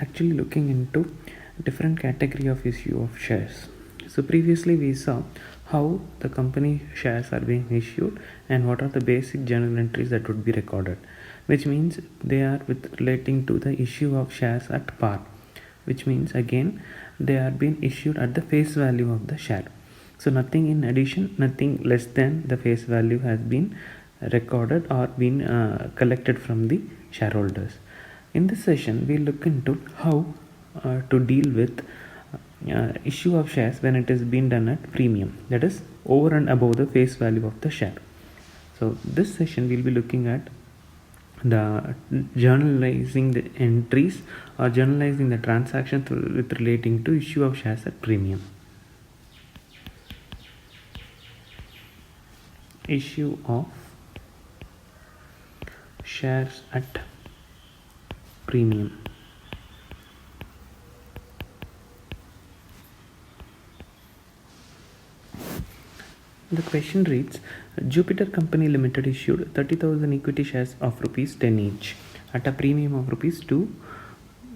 actually looking into different category of issue of shares. So previously we saw how the company shares are being issued and what are the basic journal entries that would be recorded, which means they are with relating to the issue of shares at par, which means again they are being issued at the face value of the share. So nothing in addition, nothing less than the face value has been recorded or been collected from the shareholders. In this session, we look into how to deal with issue of shares when it is being done at premium, that is over and above the face value of the share. So this session we'll be looking at the journalizing the entries or journalizing the transactions with relating to issue of shares at premium. Issue of shares at premium. The question reads, Jupiter Company Limited issued 30,000 equity shares of rupees 10 each at a premium of rupees 2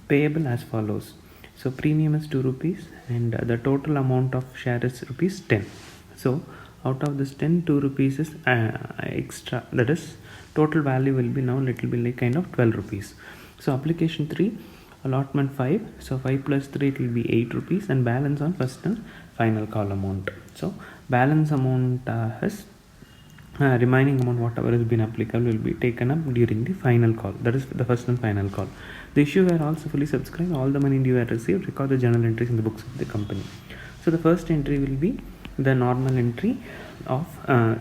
payable as follows. So premium is 2 rupees and the total amount of share is rupees 10. So out of this 10, 2 rupees is extra, that is total value will be now little bit like kind of 12 rupees. So application 3, allotment 5, so 5 plus 3 it will be 8 rupees and balance on first and final call amount. So balance amount has remaining amount whatever has been applicable will be taken up during the final call, that is the first and final call. The issue were also fully subscribed, all the money due are received, record the journal entries in the books of the company. So the first entry will be the normal entry of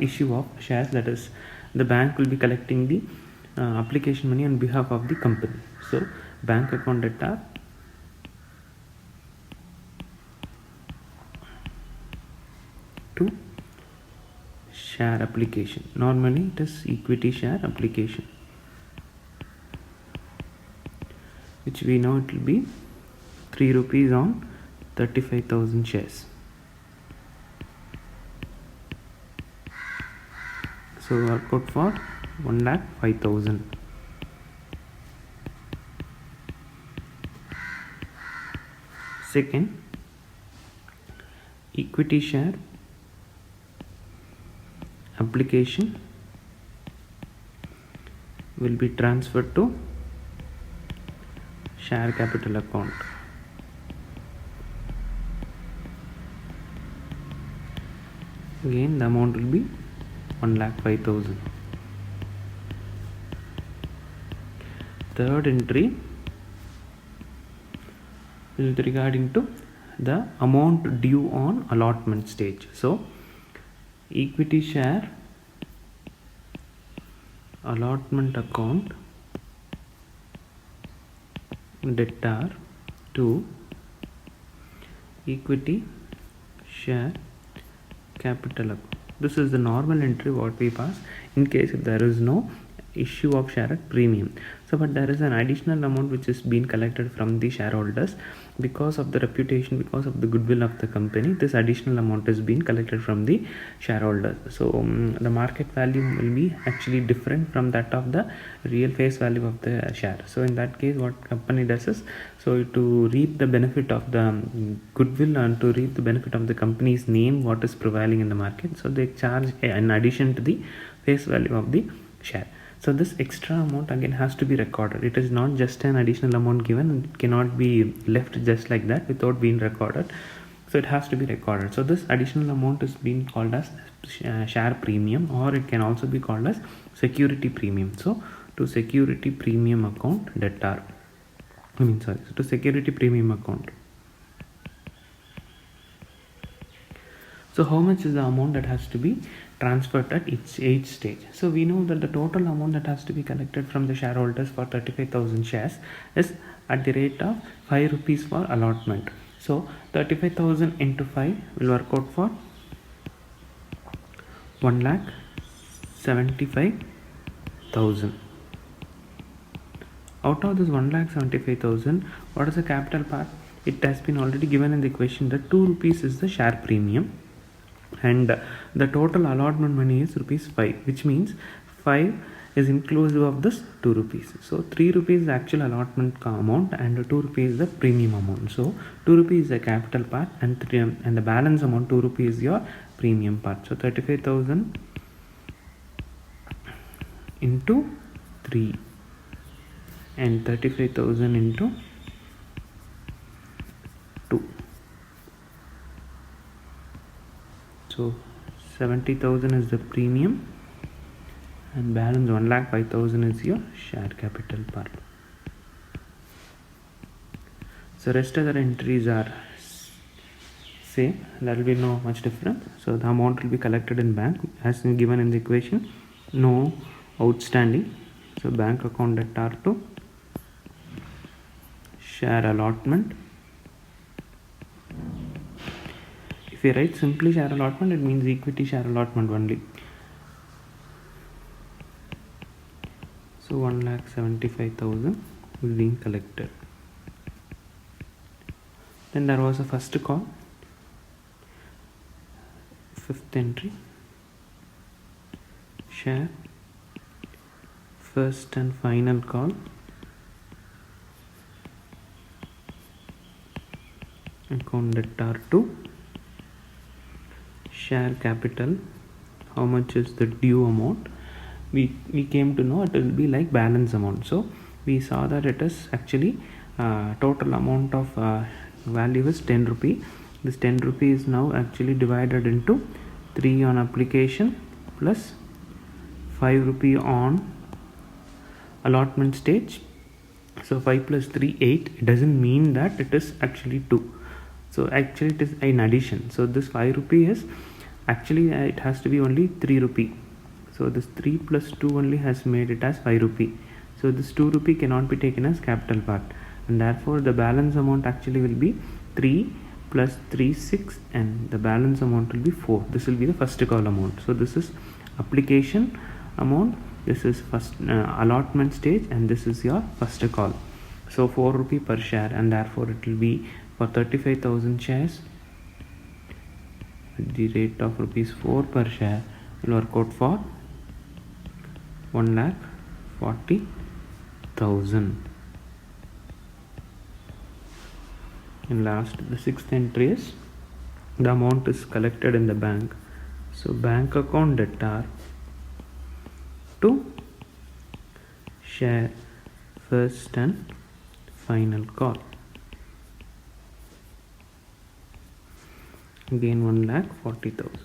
issue of shares, that is the bank will be collecting the application money on behalf of the company. So bank account debtor to share application, normally it is equity share application, which we know it will be 3 rupees on 35,000 shares. So work out for 1,05,000. Second, equity share application will be transferred to share capital account. Again the amount will be 1,05,000. Third entry is regarding to the amount due on allotment stage. So equity share allotment account debtor to equity share capital account. This is the normal entry what we pass in case if there is no issue of share at premium. So but there is an additional amount which is being collected from the shareholders because of the reputation, because of the goodwill of the company. This additional amount is being collected from the shareholders. So the market value will be actually different from that of the real face value of the share. So in that case what company does is, so to reap the benefit of the goodwill and to reap the benefit of the company's name what is prevailing in the market, so they charge in addition to the face value of the share. So this extra amount again has to be recorded. It is not just an additional amount given, it cannot be left just like that without being recorded. So it has to be recorded. So this additional amount is being called as share premium, or it can also be called as security premium. So to security premium account debtor, so to security premium account. So how much is the amount that has to be transferred at each stage? So we know that the total amount that has to be collected from the shareholders for 35,000 shares is at the rate of 5 rupees for allotment. So 35,000 into 5 will work out for 1,75,000. Out of this 1,75,000, what is the capital part? It has been already given in the question that 2 rupees is the share premium and the total allotment money is rupees 5, which means 5 is inclusive of this 2 rupees. So 3 rupees is the actual allotment amount and 2 rupees is the premium amount. So 2 rupees is the capital part and the balance amount 2 rupees is your premium part. So 35,000 into 3 and 35,000 into 2. So 70,000 is the premium and balance 1,05,000 is your share capital part. So rest of the entries are same, there will be no much difference. So the amount will be collected in bank as given in the equation, no outstanding. So bank account debtor to share allotment. If you write simply share allotment, it means equity share allotment only. So 1,75,000 is being collected. Then there was a first call, fifth entry, share first and final call, account debtor to share capital. How much is the due amount? We came to know it will be like balance amount. So we saw that it is actually total amount of value is 10 rupee. This 10 rupee is now actually divided into 3 on application plus 5 rupee on allotment stage. So 5 plus 3 8. It doesn't mean that it is actually 2. So actually it is in addition. So this 5 rupee is actually it has to be only 3 rupee. So this 3 plus 2 only has made it as 5 rupee. So this 2 rupee cannot be taken as capital part, and therefore the balance amount actually will be 3 plus 3 6 and the balance amount will be 4. This will be the first call amount. So this is application amount, this is first allotment stage, and this is your first call. So 4 rupee per share, and therefore it will be for 35,000 shares at the rate of rupees 4 per share will work out for 1,40,000. And last, the sixth entry is the amount is collected in the bank. So bank account debtor to share first and final call. Again 1,40,000.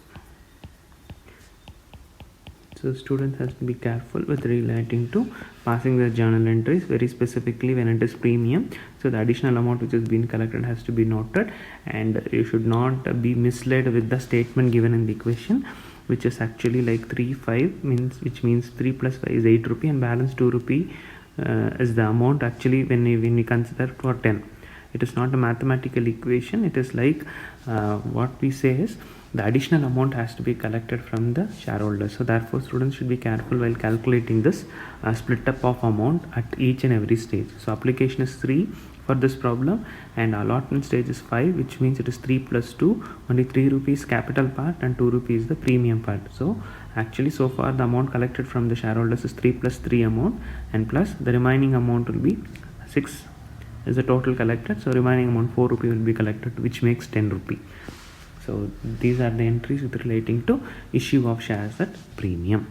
So students has to be careful with relating to passing their journal entries, very specifically when it is premium. So the additional amount which has been collected has to be noted, and you should not be misled with the statement given in the equation, which is actually like 3 5 means, which means 3 plus 5 is 8 rupee and balance 2 rupee is the amount actually when we consider for 10. It is not a mathematical equation. It is like what we say is the additional amount has to be collected from the shareholders. So therefore students should be careful while calculating this split up of amount at each and every stage. So application is 3 for this problem and allotment stage is 5, which means it is 3 plus 2, only 3 rupees capital part and 2 rupees the premium part. So actually so far the amount collected from the shareholders is 3 plus 3 amount, and plus the remaining amount will be 6 is the total collected. So remaining amount 4 rupee will be collected, which makes 10 rupee. So these are the entries with relating to issue of shares at premium.